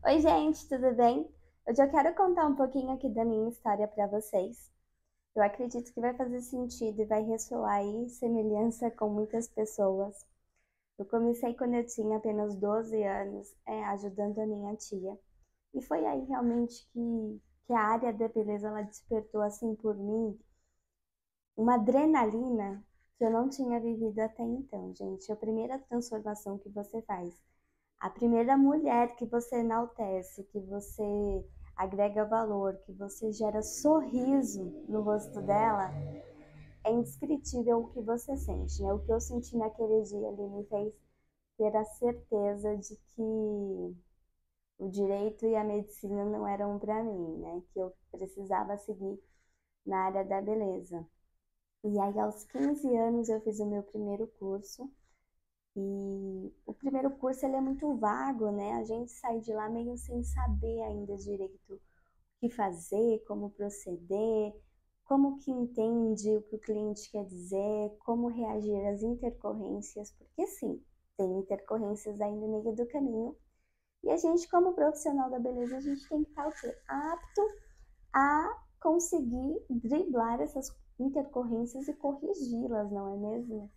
Oi, gente, tudo bem? Hoje eu quero contar um pouquinho aqui da minha história para vocês. Eu acredito que vai fazer sentido e vai ressoar aí semelhança com muitas pessoas. Eu comecei quando eu tinha apenas 12 anos, ajudando a minha tia. E foi aí realmente que a área da beleza ela despertou assim por mim uma adrenalina que eu não tinha vivido até então, gente. A primeira transformação que você faz, a primeira mulher que você enaltece, que você agrega valor, que você gera sorriso no rosto dela, é indescritível o que você sente, né? O que eu senti naquele dia ali me fez ter a certeza de que o direito e a medicina não eram para mim, né? Que eu precisava seguir na área da beleza. E aí, aos 15 anos, eu fiz o meu primeiro curso. E o primeiro curso ele é muito vago, né? A gente sai de lá meio sem saber ainda direito o que fazer, como proceder, como que entende o que o cliente quer dizer, como reagir às intercorrências, porque sim, tem intercorrências aí no meio do caminho. E a gente, como profissional da beleza, a gente tem que estar o quê? Apto a conseguir driblar essas intercorrências e corrigi-las, não é mesmo?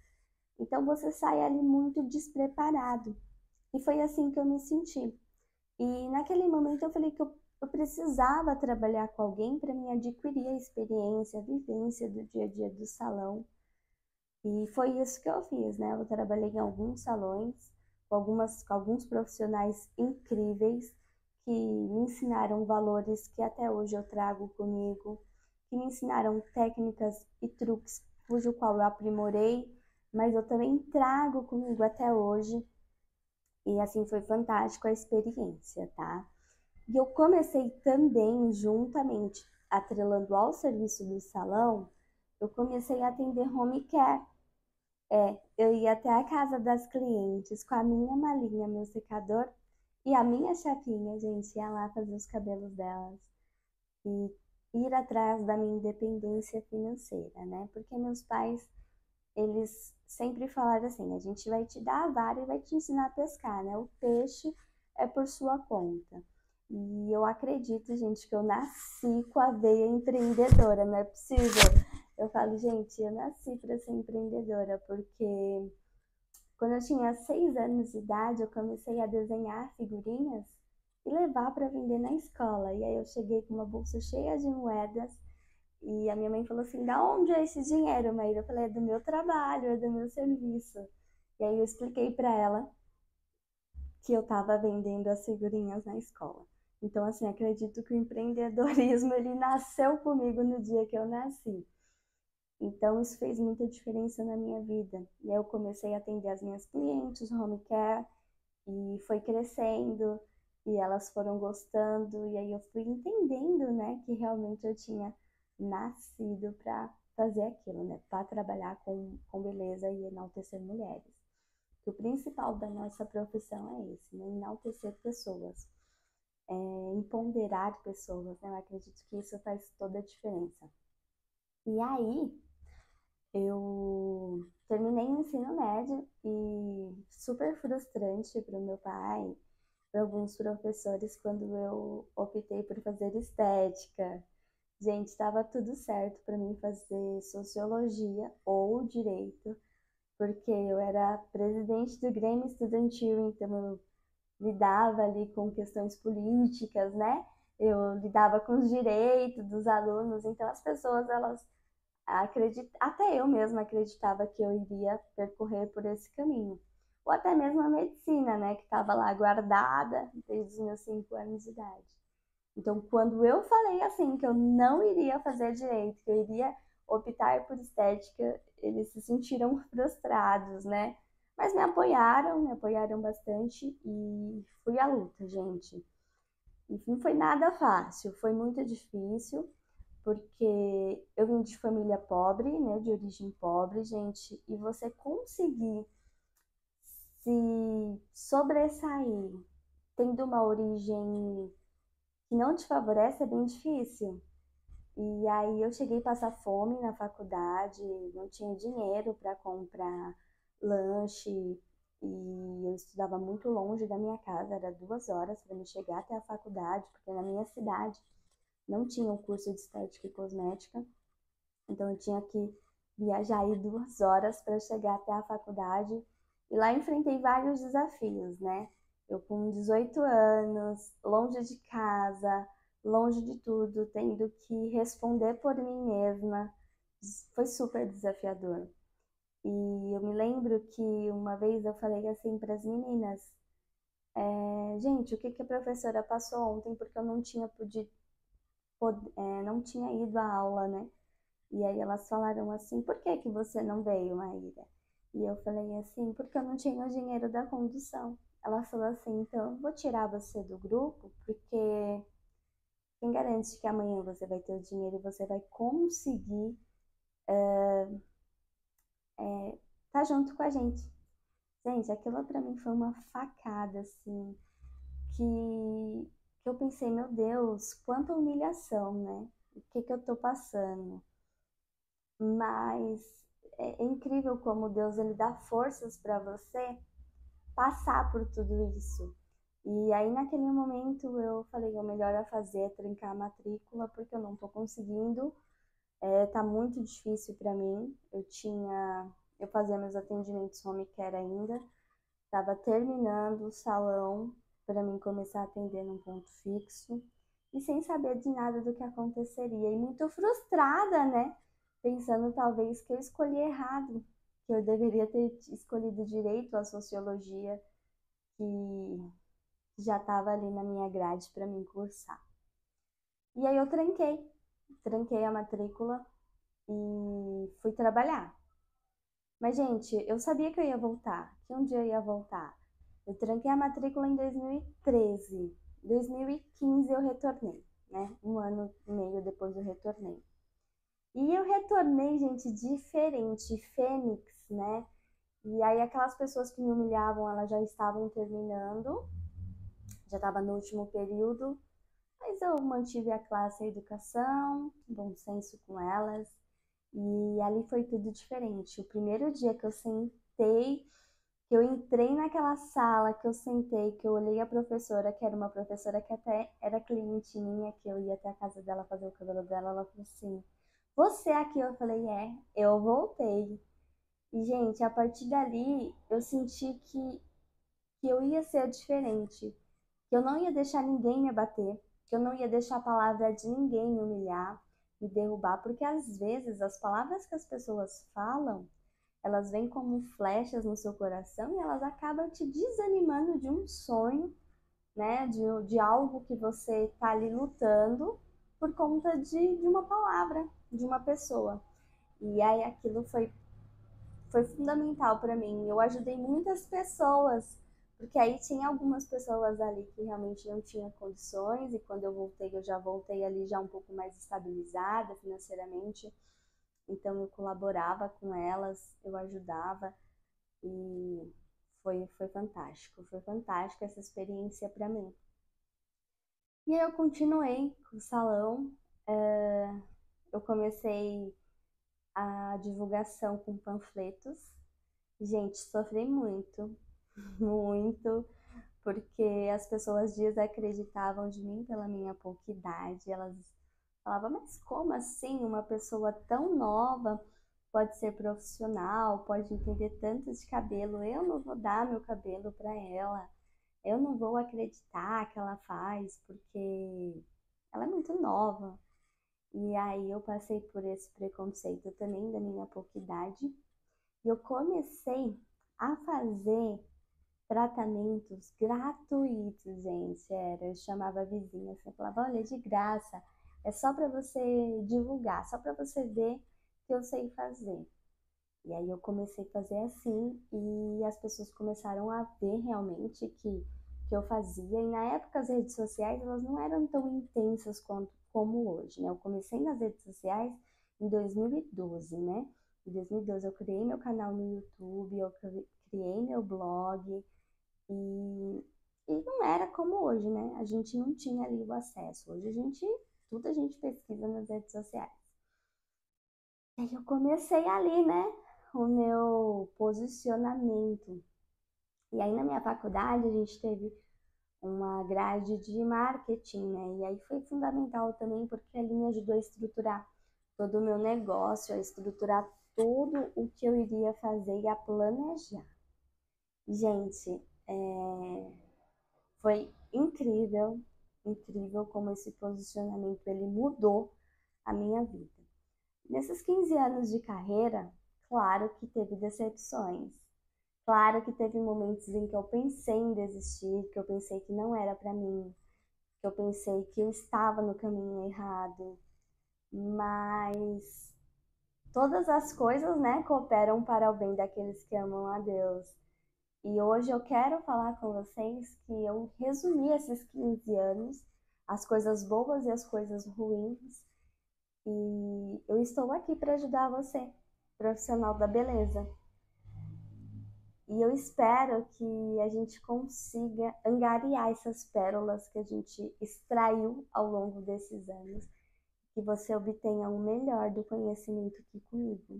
Então você sai ali muito despreparado. E foi assim que eu me senti. E naquele momento eu falei que eu precisava trabalhar com alguém para me adquirir a experiência, a vivência do dia a dia do salão. E foi isso que eu fiz, né? Eu trabalhei em alguns salões, com alguns profissionais incríveis que me ensinaram valores que até hoje eu trago comigo, que me ensinaram técnicas e truques cujo qual eu aprimorei, mas eu também trago comigo até hoje. E assim foi fantástico a experiência, tá? E eu comecei também, juntamente, atrelando ao serviço do salão, eu comecei a atender home care. Eu ia até a casa das clientes com a minha malinha, meu secador e a minha chapinha, gente, ia lá fazer os cabelos delas e ir atrás da minha independência financeira, né? Porque meus pais, eles sempre falaram assim, a gente vai te dar a vara e vai te ensinar a pescar, né? O peixe é por sua conta. E eu acredito, gente, que eu nasci com a veia empreendedora, não é possível. Eu falo, gente, eu nasci para ser empreendedora, porque quando eu tinha 6 anos de idade, eu comecei a desenhar figurinhas e levar para vender na escola. E aí eu cheguei com uma bolsa cheia de moedas e a minha mãe falou assim: da onde é esse dinheiro, Maíra? Eu falei: é do meu trabalho, é do meu serviço. E aí eu expliquei para ela que eu estava vendendo as figurinhas na escola. Então, assim, acredito que o empreendedorismo ele nasceu comigo no dia que eu nasci. Então, isso fez muita diferença na minha vida. E aí eu comecei a atender as minhas clientes, home care, e foi crescendo, e elas foram gostando, e aí eu fui entendendo, né, que realmente eu tinha nascido para fazer aquilo, né, para trabalhar com beleza e enaltecer mulheres. Que o principal da nossa profissão é esse, né, enaltecer pessoas, empoderar pessoas, né, eu acredito que isso faz toda a diferença. E aí, eu terminei o ensino médio e super frustrante para o meu pai, para alguns professores, quando eu optei por fazer estética. Gente, estava tudo certo para mim fazer sociologia ou direito, porque eu era presidente do Grêmio Estudantil, então eu lidava ali com questões políticas, né? Eu lidava com os direitos dos alunos, então as pessoas elas até eu mesma acreditava que eu iria percorrer por esse caminho. Ou até mesmo a medicina, né, que estava lá guardada desde os meus 5 anos de idade. Então, quando eu falei assim, que eu não iria fazer direito, que eu iria optar por estética, eles se sentiram frustrados, né? Mas me apoiaram bastante e fui à luta, gente. E não foi nada fácil, foi muito difícil, porque eu vim de família pobre, né, de origem pobre, gente, e você conseguir se sobressair tendo uma origem que não te favorece é bem difícil. E aí eu cheguei a passar fome na faculdade, não tinha dinheiro para comprar lanche, e eu estudava muito longe da minha casa, era 2 horas para me chegar até a faculdade, porque na minha cidade não tinha o curso de estética e cosmética, então eu tinha que viajar aí 2 horas para chegar até a faculdade. E lá enfrentei vários desafios, né? Eu com 18 anos, longe de casa, longe de tudo, tendo que responder por mim mesma, foi super desafiador. E eu me lembro que uma vez eu falei assim para as meninas, gente, o que que a professora passou ontem porque eu não tinha não tinha ido à aula, né? E aí elas falaram assim, por que que você não veio, Maíra? E eu falei assim, porque eu não tinha o dinheiro da condução. Ela falou assim, então eu vou tirar você do grupo, porque quem garante que amanhã você vai ter o dinheiro e você vai conseguir estar junto com a gente. Gente, aquilo pra mim foi uma facada, assim, que eu pensei, meu Deus, quanta humilhação, né? O que que eu tô passando? Mas é incrível como Deus ele dá forças para você passar por tudo isso. E aí naquele momento eu falei, o melhor a fazer é trancar a matrícula porque eu não estou conseguindo, tá muito difícil para mim. Eu fazia meus atendimentos home care ainda, estava terminando o salão para mim começar a atender num ponto fixo e sem saber de nada do que aconteceria e muito frustrada, né? Pensando talvez que eu escolhi errado, que eu deveria ter escolhido direito a sociologia, que já estava ali na minha grade para mim cursar. E aí eu tranquei a matrícula e fui trabalhar. Mas, gente, eu sabia que eu ia voltar, que um dia eu ia voltar. Eu tranquei a matrícula em 2013. Em 2015 eu retornei, né? Um ano e meio depois eu retornei. E eu retornei, gente, diferente, fênix, né? E aí aquelas pessoas que me humilhavam, elas já estavam terminando, já estava no último período, mas eu mantive a classe e a educação, bom senso com elas, e ali foi tudo diferente. O primeiro dia que eu sentei, que eu entrei naquela sala, que eu sentei, que eu olhei a professora, que era uma professora que até era cliente minha, que eu ia até a casa dela fazer o cabelo dela, ela falou assim, você aqui? Eu falei, eu voltei. E, gente, a partir dali, eu senti que eu ia ser diferente, que eu não ia deixar ninguém me abater, que eu não ia deixar a palavra de ninguém me humilhar, me derrubar, porque às vezes as palavras que as pessoas falam, elas vêm como flechas no seu coração e elas acabam te desanimando de um sonho, né, de algo que você está ali lutando por conta de uma palavra, de uma pessoa. E aí aquilo foi fundamental para mim. Eu ajudei muitas pessoas, porque aí tinha algumas pessoas ali que realmente não tinham condições, e quando eu já voltei ali já um pouco mais estabilizada financeiramente. Então eu colaborava com elas, eu ajudava e foi fantástico essa experiência para mim. E aí eu continuei com o salão, eu comecei a divulgação com panfletos. Gente, sofri muito, muito, porque as pessoas desacreditavam de mim pela minha pouca idade. Elas falavam, mas como assim uma pessoa tão nova pode ser profissional, pode entender tanto de cabelo? Eu não vou dar meu cabelo para ela. Eu não vou acreditar que ela faz, porque ela é muito nova. E aí eu passei por esse preconceito também da minha pouca idade. E eu comecei a fazer tratamentos gratuitos, gente. Eu chamava a vizinha, assim, eu falava, olha, de graça, é só para você divulgar, só para você ver que eu sei fazer. E aí eu comecei a fazer assim e as pessoas começaram a ver realmente que eu fazia. E na época as redes sociais elas não eram tão intensas como hoje, né? Eu comecei nas redes sociais em 2012, né? Em 2012 eu criei meu canal no YouTube, eu criei meu blog e não era como hoje, né? A gente não tinha ali o acesso. Hoje tudo a gente pesquisa nas redes sociais. Aí eu comecei ali, né? O meu posicionamento. E aí na minha faculdade a gente teve uma grade de marketing, né? E aí foi fundamental também porque ali me ajudou a estruturar todo o meu negócio, a estruturar tudo o que eu iria fazer e a planejar. Gente, foi incrível, incrível como esse posicionamento ele mudou a minha vida. Nesses 15 anos de carreira, claro que teve decepções. Claro que teve momentos em que eu pensei em desistir, que eu pensei que não era para mim, que eu pensei que eu estava no caminho errado, mas todas as coisas, né, cooperam para o bem daqueles que amam a Deus. E hoje eu quero falar com vocês que eu resumi esses 15 anos, as coisas boas e as coisas ruins, e eu estou aqui para ajudar você, profissional da beleza. E eu espero que a gente consiga angariar essas pérolas que a gente extraiu ao longo desses anos, que você obtenha o melhor do conhecimento aqui comigo.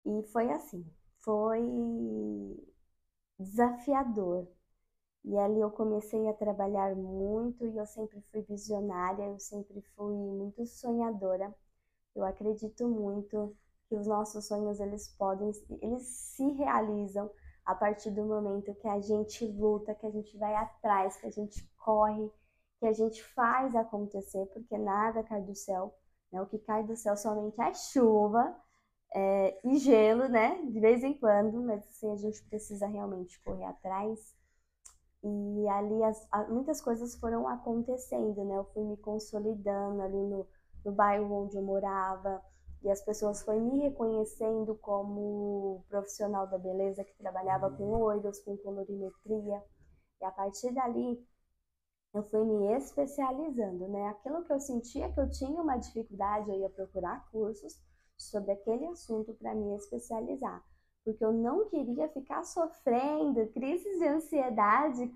E foi assim, foi desafiador. E ali eu comecei a trabalhar muito e eu sempre fui visionária, eu sempre fui muito sonhadora. Eu acredito muito que os nossos sonhos eles se realizam a partir do momento que a gente luta, que a gente vai atrás, que a gente corre, que a gente faz acontecer, porque nada cai do céu, né? O que cai do céu somente é chuva, e gelo, né? De vez em quando, mas assim, a gente precisa realmente correr atrás. E ali muitas coisas foram acontecendo, né? Eu fui me consolidando ali no bairro onde eu morava, e as pessoas foram me reconhecendo como profissional da beleza que trabalhava com olhos, com colorimetria. E a partir dali, eu fui me especializando, né? Aquilo que eu sentia que eu tinha uma dificuldade, eu ia procurar cursos sobre aquele assunto para me especializar, porque eu não queria ficar sofrendo crises de ansiedade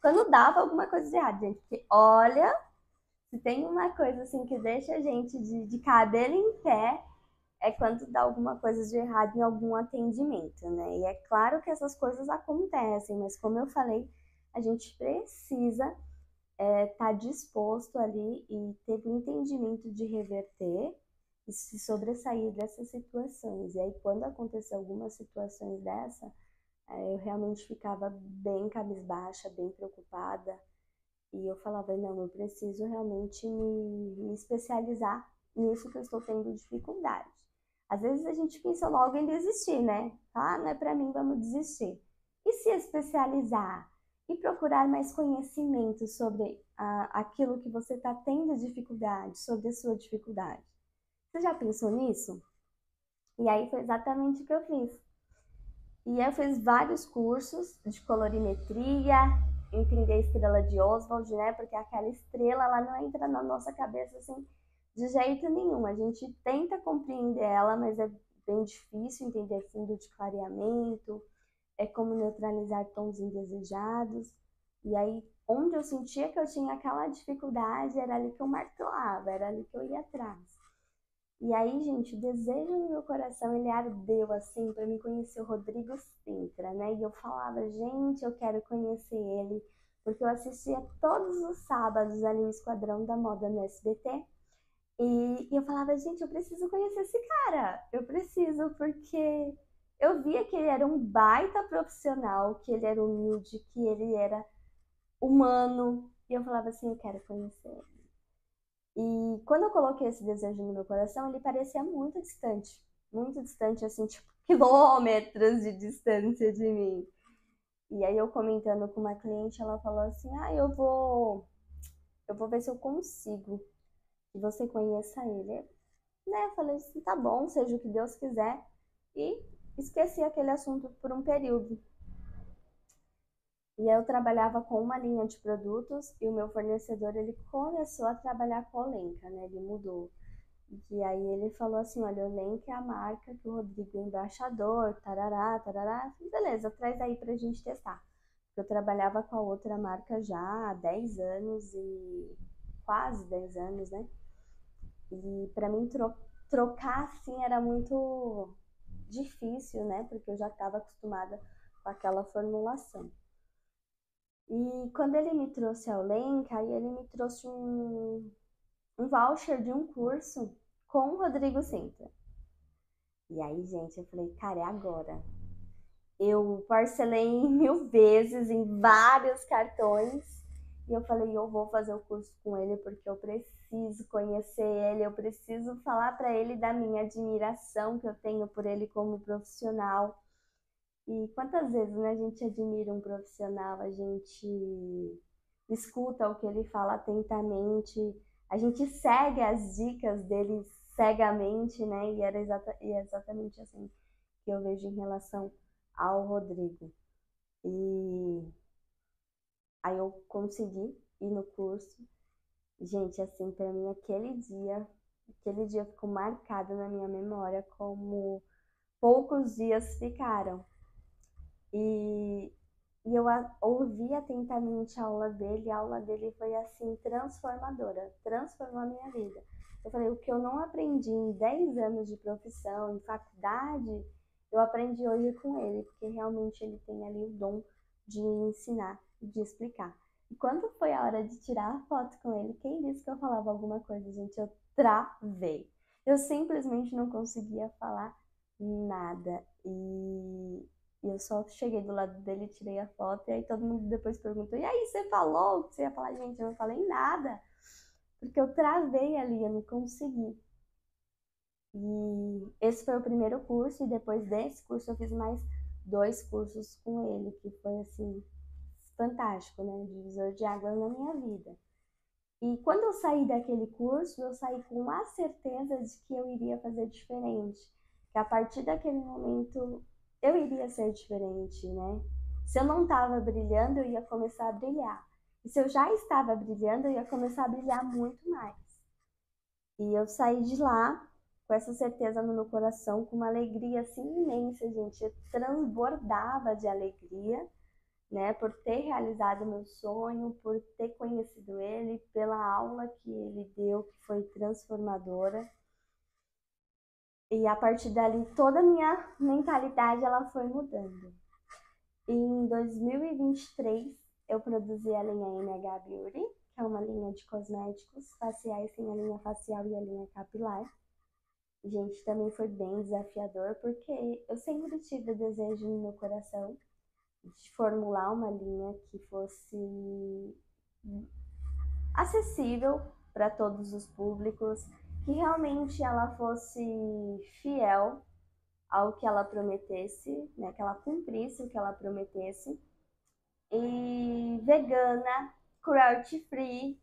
quando dava alguma coisa de errado, gente. Porque olha, se tem uma coisa assim que deixa a gente de cabelo em pé, é quando dá alguma coisa de errado em algum atendimento, né? E é claro que essas coisas acontecem, mas como eu falei, a gente precisa tá disposto ali e teve o entendimento de reverter e se sobressair dessas situações. E aí, quando aconteceu algumas situações dessa, eu realmente ficava bem cabisbaixa, bem preocupada. E eu falava, não, eu preciso realmente me especializar nisso que eu estou tendo dificuldade. Às vezes a gente pensa logo em desistir, né? Ah, não é para mim, vamos desistir. E se especializar? E procurar mais conhecimento sobre aquilo que você está tendo dificuldade, sobre a sua dificuldade. Você já pensou nisso? E aí foi exatamente o que eu fiz. E eu fiz vários cursos de colorimetria, entender a estrela de Oswald, né? Porque aquela estrela, ela não entra na nossa cabeça assim de jeito nenhum. A gente tenta compreender ela, mas é bem difícil entender fundo de clareamento, é como neutralizar tons indesejados. E aí, onde eu sentia que eu tinha aquela dificuldade, era ali que eu martelava, era ali que eu ia atrás. E aí, gente, o desejo no meu coração, ele ardeu, assim, para me conhecer o Rodrigo Sintra, né? E eu falava, gente, eu quero conhecer ele, porque eu assistia todos os sábados ali o Esquadrão da Moda no SBT. E eu falava, gente, eu preciso conhecer esse cara, eu preciso, porque eu via que ele era um baita profissional, que ele era humilde, que ele era humano, e eu falava assim, eu quero conhecer ele. E quando eu coloquei esse desejo no meu coração, ele parecia muito distante, assim, tipo, quilômetros de distância de mim. E aí eu comentando com uma cliente, ela falou assim, eu vou ver se eu consigo que você conheça ele. Né, eu falei assim, tá bom, seja o que Deus quiser. E esqueci aquele assunto por um período. E aí eu trabalhava com uma linha de produtos e o meu fornecedor, ele começou a trabalhar com a Olenka, né? Ele mudou. E aí ele falou assim, olha, Olenka é a marca que o Rodrigo é embaixador, tarará, tarará. Beleza, traz aí pra gente testar. Eu trabalhava com a outra marca já há 10 anos e quase 10 anos, né? E para mim trocar assim era muito difícil, né? Porque eu já estava acostumada com aquela formulação. E quando ele me trouxe ao Lenca, aí ele me trouxe um voucher de um curso com o Rodrigo Sintra. E aí, gente, eu falei, cara, é agora. Eu parcelei 1000 vezes em vários cartões. E eu falei, eu vou fazer o curso com ele porque eu preciso conhecer ele, eu preciso falar para ele da minha admiração que eu tenho por ele como profissional. E quantas vezes, né, a gente admira um profissional, a gente escuta o que ele fala atentamente, a gente segue as dicas dele cegamente, né? E é exatamente assim que eu vejo em relação ao Rodrigo. E aí eu consegui ir no curso. Gente, assim, para mim aquele dia ficou marcado na minha memória como poucos dias ficaram. E, e eu ouvi atentamente a aula dele foi assim transformadora, transformou a minha vida. Eu falei, o que eu não aprendi em 10 anos de profissão, em faculdade, eu aprendi hoje com ele, porque realmente ele tem ali o dom de ensinar, de explicar. E quando foi a hora de tirar a foto com ele, quem disse que eu falava alguma coisa, gente? Eu travei. Eu simplesmente não conseguia falar nada. E eu só cheguei do lado dele, tirei a foto, e aí todo mundo depois perguntou: e aí, você falou o que você ia falar? Gente, eu não falei nada, porque eu travei ali, eu não consegui. E esse foi o primeiro curso, e depois desse curso eu fiz mais 2 cursos com ele, que foi assim, fantástico, né? Divisor de águas na minha vida. E quando eu saí daquele curso, eu saí com a certeza de que eu iria fazer diferente. Que a partir daquele momento eu iria ser diferente, né? Se eu não estava brilhando, eu ia começar a brilhar. E se eu já estava brilhando, eu ia começar a brilhar muito mais. E eu saí de lá com essa certeza no meu coração, com uma alegria assim imensa, gente. Eu transbordava de alegria, né, por ter realizado meu sonho, por ter conhecido ele, pela aula que ele deu, que foi transformadora. E a partir dali, toda a minha mentalidade ela foi mudando. E em 2023, eu produzi a linha NH Beauty, que é uma linha de cosméticos faciais, tem a linha facial e a linha capilar. Gente, também foi bem desafiador, porque eu sempre tive o desejo no meu coração de formular uma linha que fosse acessível para todos os públicos, que realmente ela fosse fiel ao que ela prometesse, né, que ela cumprisse o que ela prometesse, e vegana, cruelty free.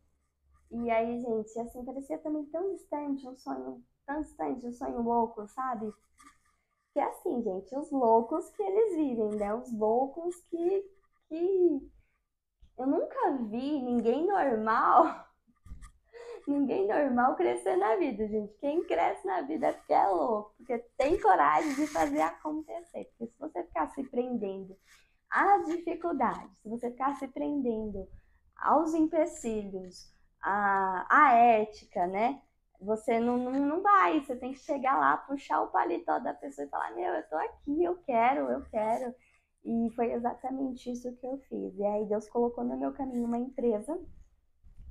E aí, gente, assim, parecia também tão distante, um sonho tão distante, um sonho louco, sabe? Que é assim, gente, os loucos que eles vivem, né? Os loucos que eu nunca vi ninguém normal, ninguém normal crescer na vida, gente. Quem cresce na vida é porque é louco, porque tem coragem de fazer acontecer. Porque se você ficar se prendendo às dificuldades, se você ficar se prendendo aos empecilhos, à ética, né? Você não vai, você tem que chegar lá, puxar o paletó da pessoa e falar, meu, eu tô aqui, eu quero, eu quero. E foi exatamente isso que eu fiz. E aí Deus colocou no meu caminho uma empresa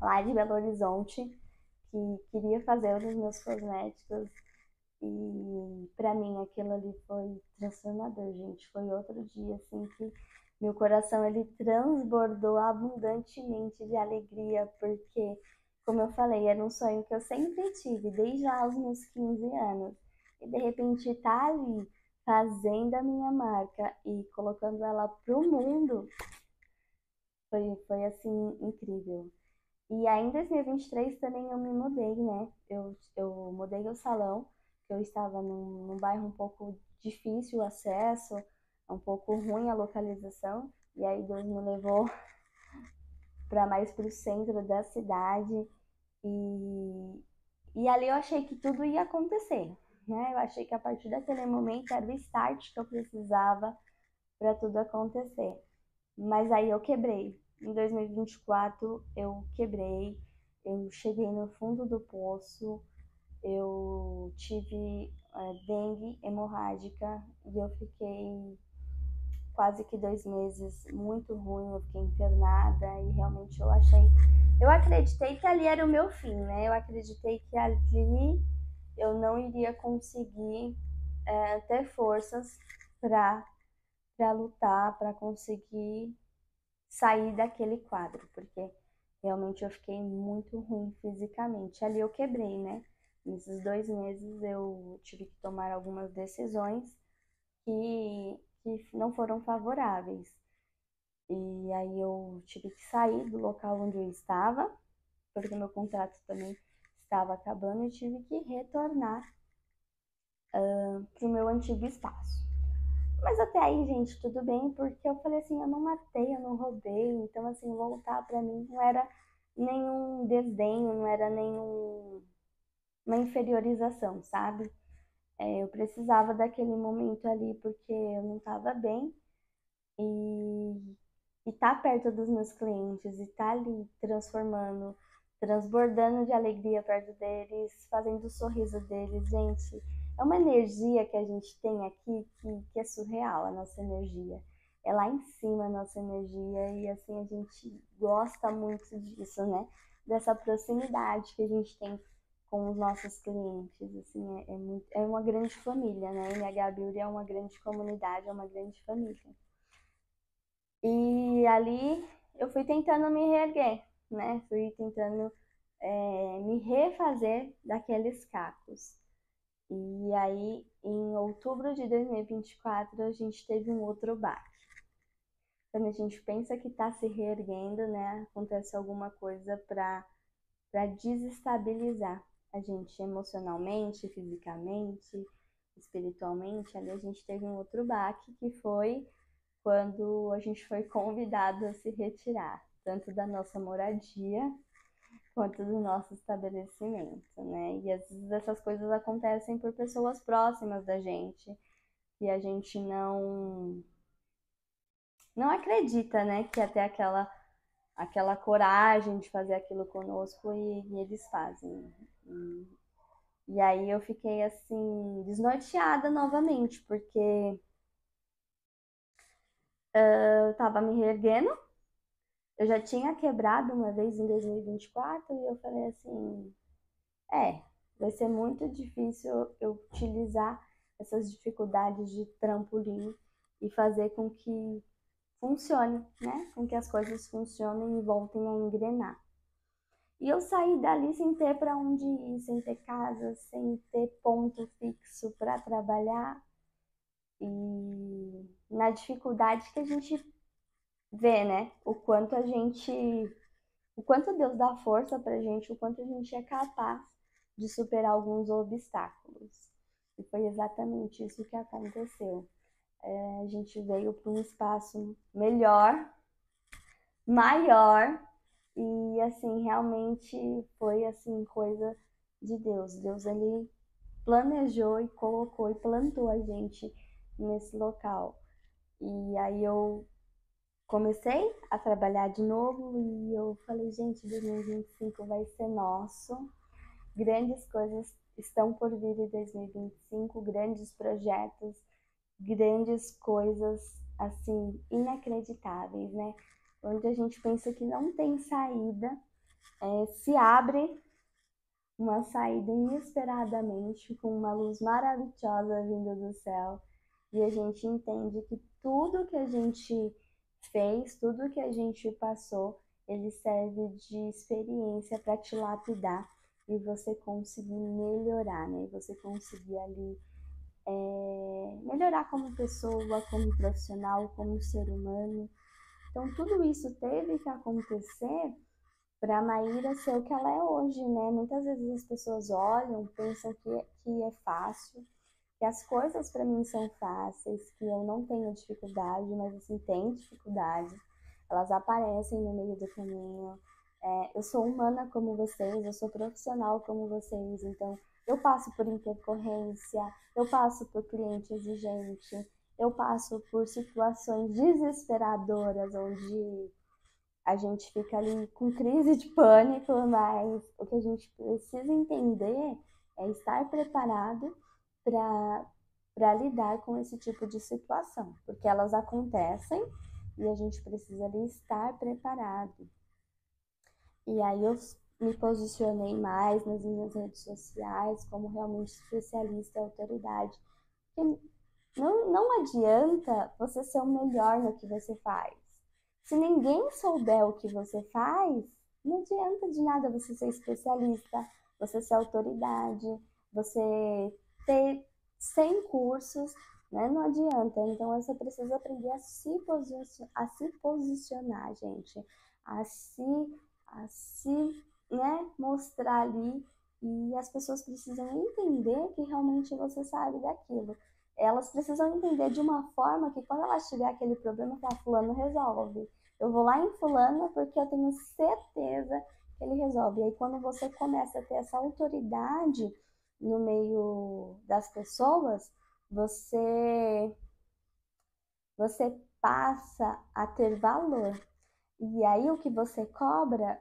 lá de Belo Horizonte que queria fazer os meus cosméticos. E para mim aquilo ali foi transformador, gente. Foi outro dia assim que meu coração ele transbordou abundantemente de alegria, porque, como eu falei, era um sonho que eu sempre tive, desde lá os meus 15 anos. E de repente estar ali fazendo a minha marca e colocando ela pro mundo foi assim incrível. E aí em 2023 também eu me mudei, né? Eu mudei o salão, que eu estava num bairro um pouco difícil o acesso, um pouco ruim a localização, e aí Deus me levou para mais para o centro da cidade, e, e ali eu achei que tudo ia acontecer, né? Eu achei que a partir daquele momento era o start que eu precisava para tudo acontecer. Mas aí eu quebrei. Em 2024 eu quebrei, eu cheguei no fundo do poço, eu tive dengue hemorrágica e eu fiquei quase que 2 meses muito ruim, eu fiquei internada e realmente eu acreditei que ali era o meu fim, né? Eu acreditei que ali eu não iria conseguir ter forças para lutar, para conseguir sair daquele quadro, porque realmente eu fiquei muito ruim fisicamente. Ali eu quebrei, né? Nesses 2 meses eu tive que tomar algumas decisões que não foram favoráveis. E aí eu tive que sair do local onde eu estava, porque meu contrato também estava acabando e tive que retornar para o meu antigo espaço. Mas até aí, gente, tudo bem, porque eu falei assim, eu não matei, eu não roubei, então assim, voltar para mim não era nenhum desdenho, não era nenhuma inferiorização, sabe? Eu precisava daquele momento ali porque eu não estava bem e estar perto dos meus clientes e estar ali transformando, transbordando de alegria perto deles, fazendo o sorriso deles, gente, é uma energia que a gente tem aqui que é surreal, a nossa energia. É lá em cima a nossa energia e assim a gente gosta muito disso, né? Dessa proximidade que a gente tem com os nossos clientes, assim, é uma grande família, né? NH Beauty é uma grande comunidade, é uma grande família. E ali eu fui tentando me reerguer, né? Fui tentando me refazer daqueles cacos. E aí, em outubro de 2024, a gente teve um outro baque. Quando a gente pensa que está se reerguendo, né? Acontece alguma coisa para desestabilizar a gente emocionalmente, fisicamente, espiritualmente. Ali a gente teve um outro baque que foi quando a gente foi convidado a se retirar, tanto da nossa moradia quanto do nosso estabelecimento, né? E às vezes essas coisas acontecem por pessoas próximas da gente e a gente não acredita, né, que até aquela coragem de fazer aquilo conosco e eles fazem. E aí eu fiquei assim desnorteada novamente, porque eu tava me reerguendo. Eu já tinha quebrado uma vez em 2024 e eu falei assim, vai ser muito difícil eu utilizar essas dificuldades de trampolim e fazer com que funcione, né? Com que as coisas funcionem e voltem a engrenar. E eu saí dali sem ter para onde ir, sem ter casa, sem ter ponto fixo para trabalhar e na dificuldade que a gente vê, né? O quanto Deus dá força pra gente, o quanto a gente é capaz de superar alguns obstáculos. E foi exatamente isso que aconteceu. A gente veio para um espaço melhor, maior, e assim, realmente foi assim, coisa de Deus. Deus, ele planejou e colocou e plantou a gente nesse local. E aí eu comecei a trabalhar de novo e eu falei, gente, 2025 vai ser nosso. Grandes coisas estão por vir em 2025, grandes projetos, grandes coisas assim inacreditáveis, né? Onde a gente pensa que não tem saída, se abre uma saída inesperadamente com uma luz maravilhosa vindo do céu e a gente entende que tudo que a gente fez, tudo que a gente passou, ele serve de experiência para te lapidar e você conseguir melhorar, né? E você conseguir ali melhorar como pessoa, como profissional, como ser humano. Então tudo isso teve que acontecer para a Maíra ser o que ela é hoje, né? Muitas vezes as pessoas olham, pensam que é fácil, que as coisas para mim são fáceis, que eu não tenho dificuldade, mas assim, tem dificuldade. Elas aparecem no meio do caminho. Eu sou humana como vocês, eu sou profissional como vocês, então eu passo por intercorrência, eu passo por cliente exigente, eu passo por situações desesperadoras onde a gente fica ali com crise de pânico, mas o que a gente precisa entender é estar preparado para para lidar com esse tipo de situação, porque elas acontecem e a gente precisa ali estar preparado. E aí eu me posicionei mais nas minhas redes sociais como realmente especialista e autoridade. Porque não adianta você ser o melhor no que você faz. Se ninguém souber o que você faz, não adianta de nada você ser especialista, você ser autoridade, você ter 100 cursos, né? Não adianta. Então você precisa aprender a se posicionar, gente, a se, né, mostrar ali, e as pessoas precisam entender que realmente você sabe daquilo. Elas precisam entender de uma forma que quando elas tiver aquele problema, falar, fulano resolve. Eu vou lá em fulano porque eu tenho certeza que ele resolve. E aí quando você começa a ter essa autoridade no meio das pessoas, você passa a ter valor. E aí o que você cobra,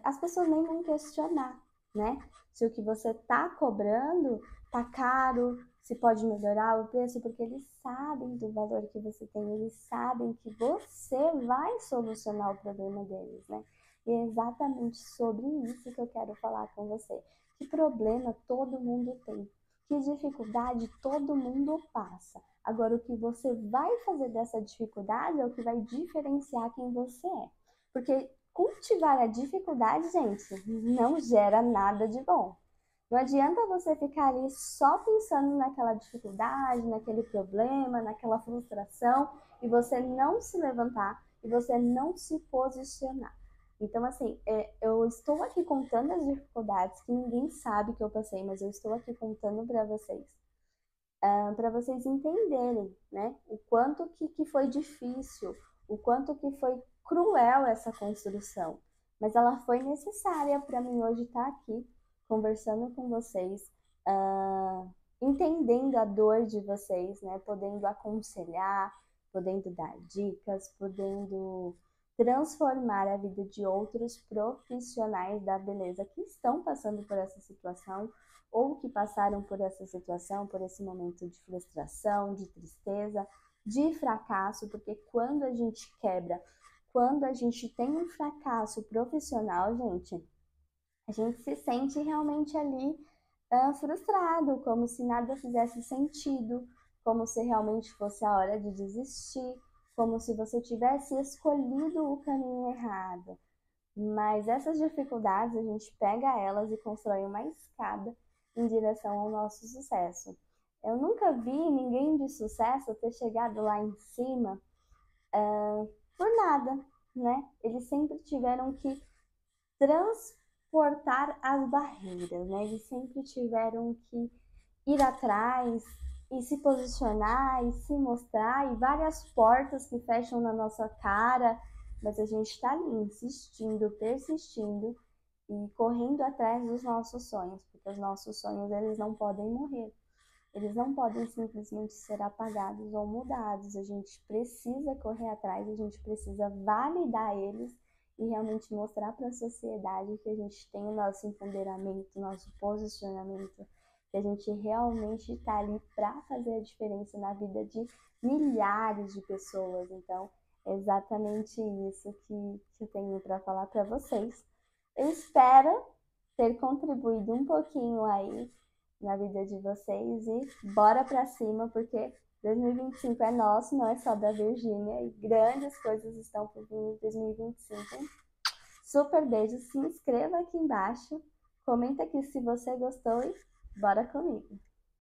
as pessoas nem vão questionar, né? Se o que você está cobrando tá caro, se pode melhorar o preço, porque eles sabem do valor que você tem, eles sabem que você vai solucionar o problema deles, né? E é exatamente sobre isso que eu quero falar com você. Que problema todo mundo tem? Que dificuldade todo mundo passa? Agora, o que você vai fazer dessa dificuldade é o que vai diferenciar quem você é. Porque cultivar a dificuldade, gente, não gera nada de bom. Não adianta você ficar ali só pensando naquela dificuldade, naquele problema, naquela frustração, e você não se levantar e você não se posicionar. Então, assim, eu estou aqui contando as dificuldades que ninguém sabe que eu passei, mas eu estou aqui contando para vocês entenderem, né? O quanto que foi difícil, o quanto que foi cruel essa construção. Mas ela foi necessária para mim hoje estar aqui, conversando com vocês, entendendo a dor de vocês, né? Podendo aconselhar, podendo dar dicas, podendo transformar a vida de outros profissionais da beleza que estão passando por essa situação ou que passaram por essa situação, por esse momento de frustração, de tristeza, de fracasso, porque quando a gente quebra, quando a gente tem um fracasso profissional, gente, a gente se sente realmente ali frustrado, como se nada fizesse sentido, como se realmente fosse a hora de desistir, como se você tivesse escolhido o caminho errado. Mas essas dificuldades, a gente pega elas e constrói uma escada em direção ao nosso sucesso. Eu nunca vi ninguém de sucesso ter chegado lá em cima por nada, né? Eles sempre tiveram que transportar as barreiras, né? Eles sempre tiveram que ir atrás e se posicionar e se mostrar, e várias portas que fecham na nossa cara, mas a gente está ali insistindo, persistindo e correndo atrás dos nossos sonhos, porque os nossos sonhos, eles não podem morrer. Eles não podem simplesmente ser apagados ou mudados. A gente precisa correr atrás, a gente precisa validar eles e realmente mostrar para a sociedade que a gente tem o nosso empoderamento, nosso posicionamento, que a gente realmente está ali para fazer a diferença na vida de milhares de pessoas. Então, é exatamente isso que eu tenho para falar para vocês. Eu espero ter contribuído um pouquinho aí na vida de vocês e bora para cima, porque 2025 é nosso, não é só da Virgínia, e grandes coisas estão por vir em 2025, hein? Super beijo, se inscreva aqui embaixo, comenta aqui se você gostou e bora comigo!